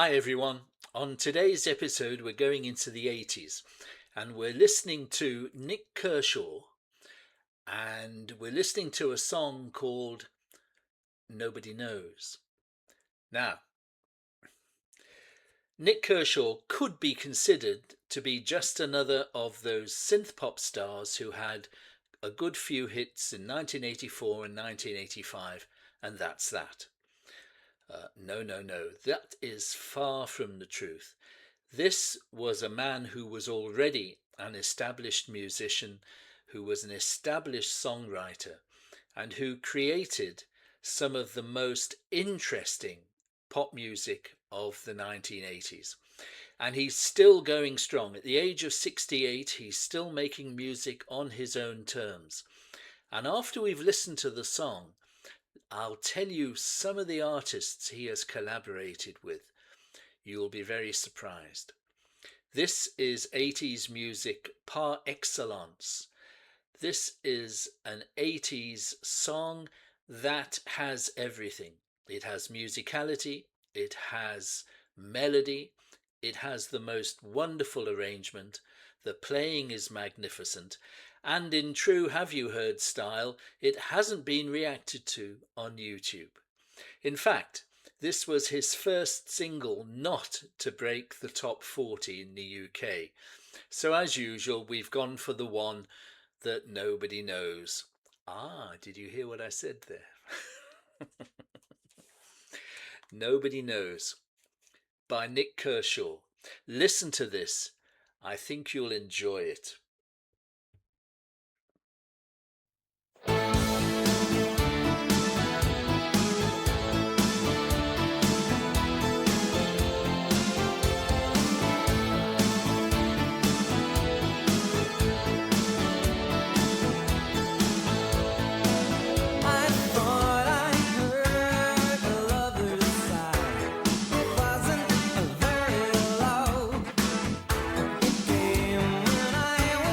Hi everyone. On today's episode, we're going into the 80s and we're listening to Nik Kershaw and we're listening to a song called Nobody Knows. Now, Nik Kershaw could be considered to be just another of those synth pop stars who had a good few hits in 1984 and 1985, and that's that. No, that is far from the truth. This was a man who was already an established musician, who was an established songwriter, and who created some of the most interesting pop music of the 1980s. And he's still going strong. At the age of 68, he's still making music on his own terms. And after we've listened to the song, I'll tell you some of the artists he has collaborated with. You'll be very surprised. This is 80s music par excellence. This is an 80s song that has everything. It has musicality, it has melody, it has the most wonderful arrangement, the playing is magnificent, and in true Have You Heard style, it hasn't been reacted to on YouTube. In fact, this was his first single not to break the top 40 in the UK. So as usual, we've gone for the one that nobody knows. Ah, did you hear what I said there? Nobody Knows by Nik Kershaw. Listen to this. I think you'll enjoy it. Wasn't very loud. It came when I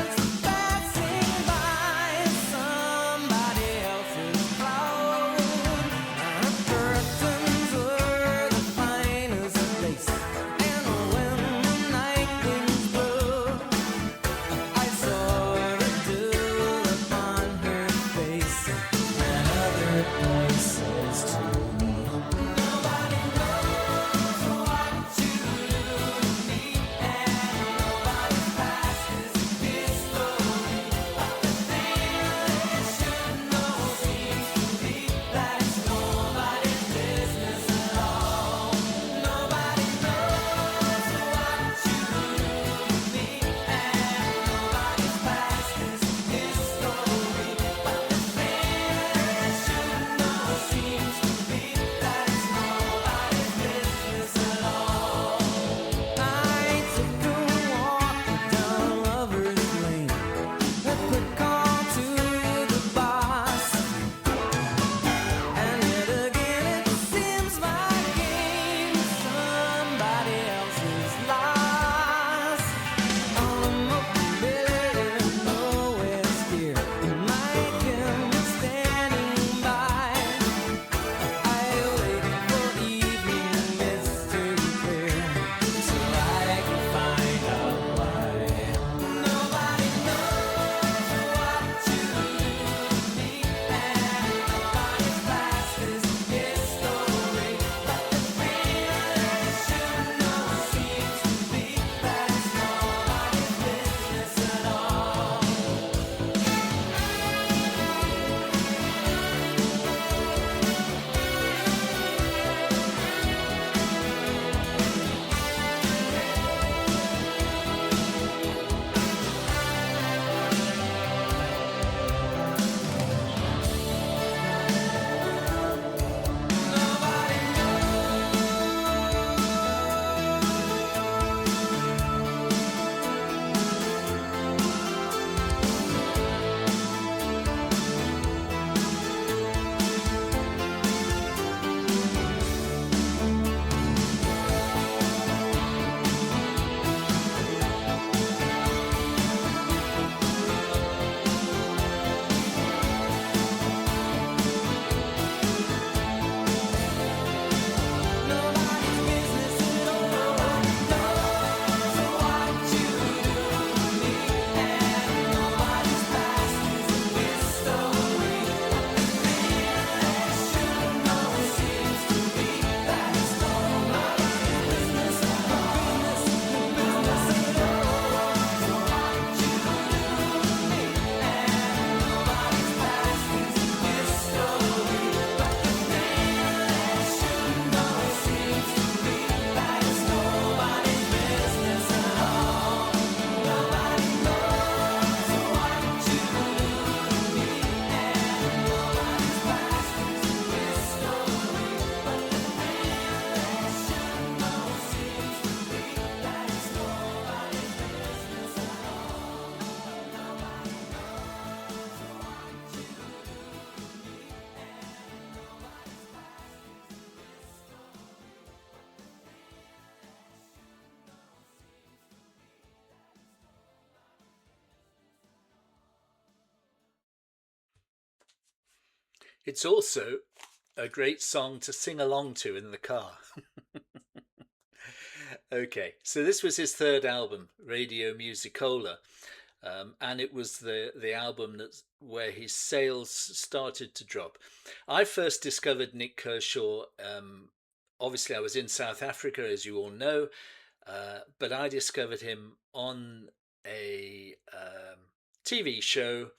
It's also a great song to sing along to in the car. Okay, so this was his third album, Radio Musicola, and it was the album that where his sales started to drop. I first discovered Nik Kershaw. Obviously, I was in South Africa, as you all know, but I discovered him on a TV show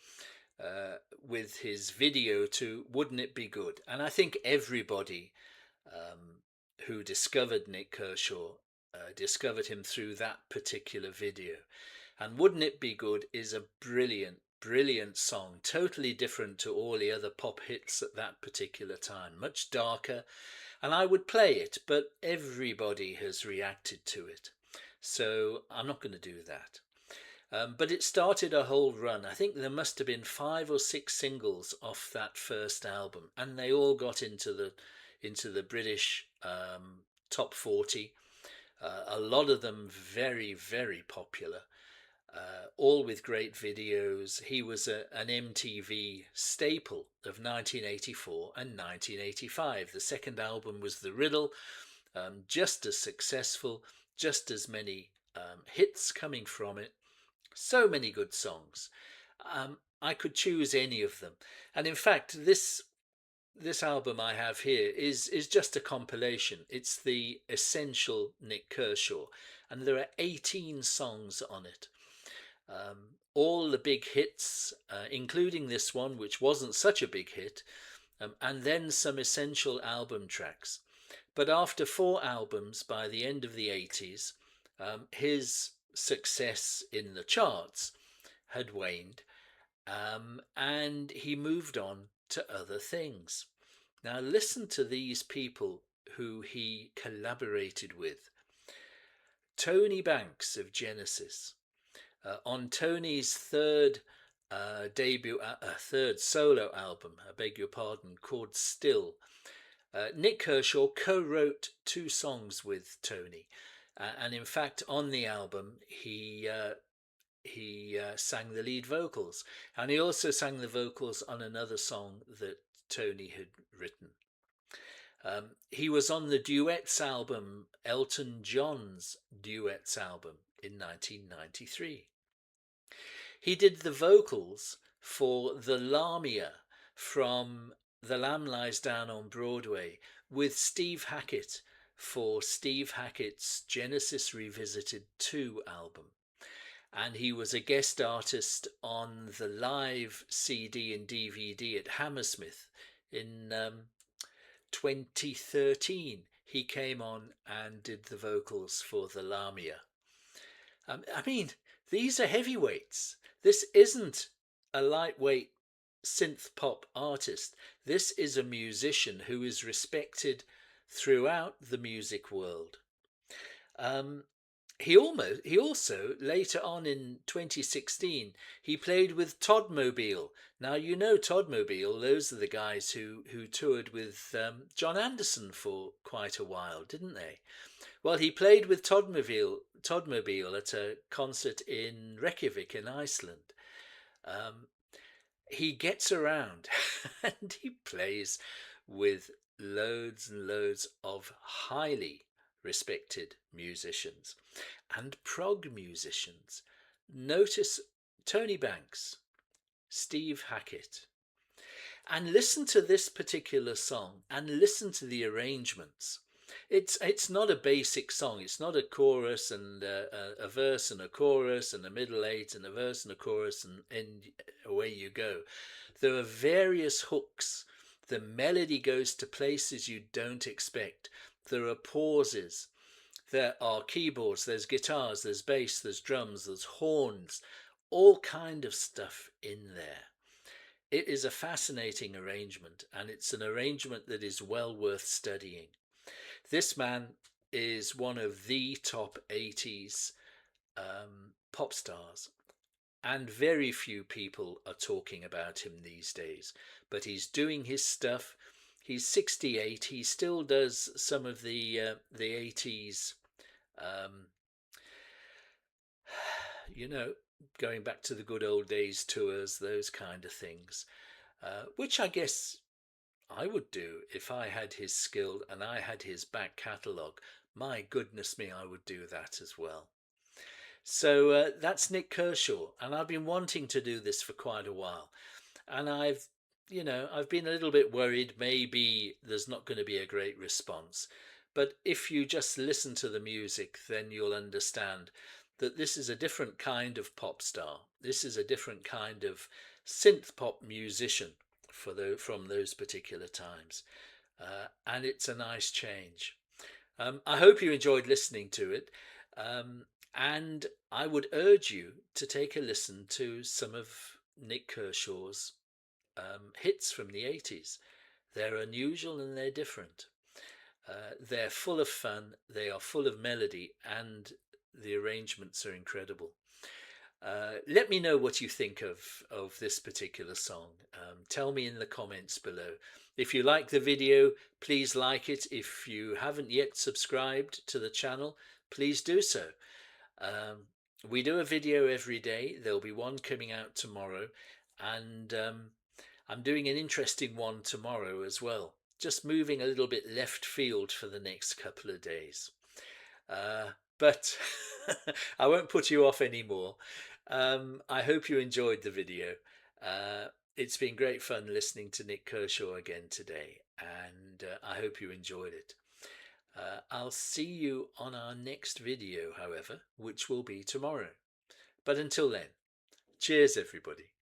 with his video to "Wouldn't It Be Good," and I think everybody um, who discovered Nik Kershaw discovered him through that particular video. And Wouldn't It Be Good is a brilliant, brilliant song, totally different to all the other pop hits at that particular time, much darker. And I would play it, but everybody has reacted to it. So I'm not going to do that. But it started a whole run. I think there must have been 5 or 6 singles off that first album, and they all got into the British top 40. A lot of them very, very popular, all with great videos. He was an MTV staple of 1984 and 1985. The second album was The Riddle, just as successful, just as many hits coming from it. So many good songs. I could choose any of them. And in fact, this album I have here is just a compilation. It's the essential Nik Kershaw, and there are 18 songs on it. All the big hits, including this one, which wasn't such a big hit, and then some essential album tracks. But after 4 albums, by the end of the 80s, his success in the charts had waned, and he moved on to other things. Now, listen to these people who he collaborated with. Tony Banks of Genesis. On Tony's third third solo album, I beg your pardon, called Still, Nik Kershaw co-wrote 2 songs with Tony, and in fact, on the album, he sang the lead vocals, and he also sang the vocals on another song that Tony had written. He was on the duets album, Elton John's duets album, in 1993. He did the vocals for the Lamia from The Lamb Lies Down on Broadway with Steve Hackett for Steve Hackett's Genesis Revisited 2 album. And he was a guest artist on the live CD and DVD at Hammersmith in 2013. He came on and did the vocals for the Lamia. I mean, these are heavyweights. This isn't a lightweight synth pop artist. This is a musician who is respected throughout the music world. He also later on in 2016 he played with Toddmobile. Now you know Toddmobile; those are the guys who toured with John Anderson for quite a while, didn't they? Well, he played with Toddmobile at a concert in Reykjavik in Iceland. He gets around and he plays with loads and loads of highly respected musicians and prog musicians. Notice Tony Banks, Steve Hackett. And listen to this particular song and listen to the arrangements. It's not a basic song. It's not a chorus and a verse and a chorus and a middle eight and a verse and a chorus and away you go. There are various hooks. The melody goes to places you don't expect. There are pauses. There are keyboards, there's guitars, there's bass, there's drums, there's horns, all kind of stuff in there. It is a fascinating arrangement, and it's an arrangement that is well worth studying. This man is one of the top 80s pop stars, and very few people are talking about him these days. But he's doing his stuff. He's 68. He still does some of the 80s, you know, going back to the good old days tours, those kind of things, which I guess I would do if I had his skill and I had his back catalogue. My goodness me, I would do that as well. So that's Nik Kershaw, and I've been wanting to do this for quite a while. And I've been a little bit worried maybe there's not going to be a great response. But if you just listen to the music, then you'll understand that this is a different kind of pop star. This is a different kind of synth pop musician from those particular times. And it's a nice change. I hope you enjoyed listening to it. Um, and I would urge you to take a listen to some of Nik Kershaw's hits from the 80s. They're unusual and they're different. They're full of fun, they are full of melody, and the arrangements are incredible. Let me know what you think of this particular song. Tell me in the comments below. If you like the video, please like it. If you haven't yet subscribed to the channel, please do so. We do a video every day. There'll be one coming out tomorrow, and I'm doing an interesting one tomorrow as well. Just moving a little bit left field for the next couple of days. But I won't put you off anymore. I hope you enjoyed the video. It's been great fun listening to Nik Kershaw again today, and I hope you enjoyed it. I'll see you on our next video, however, which will be tomorrow. But until then, cheers everybody.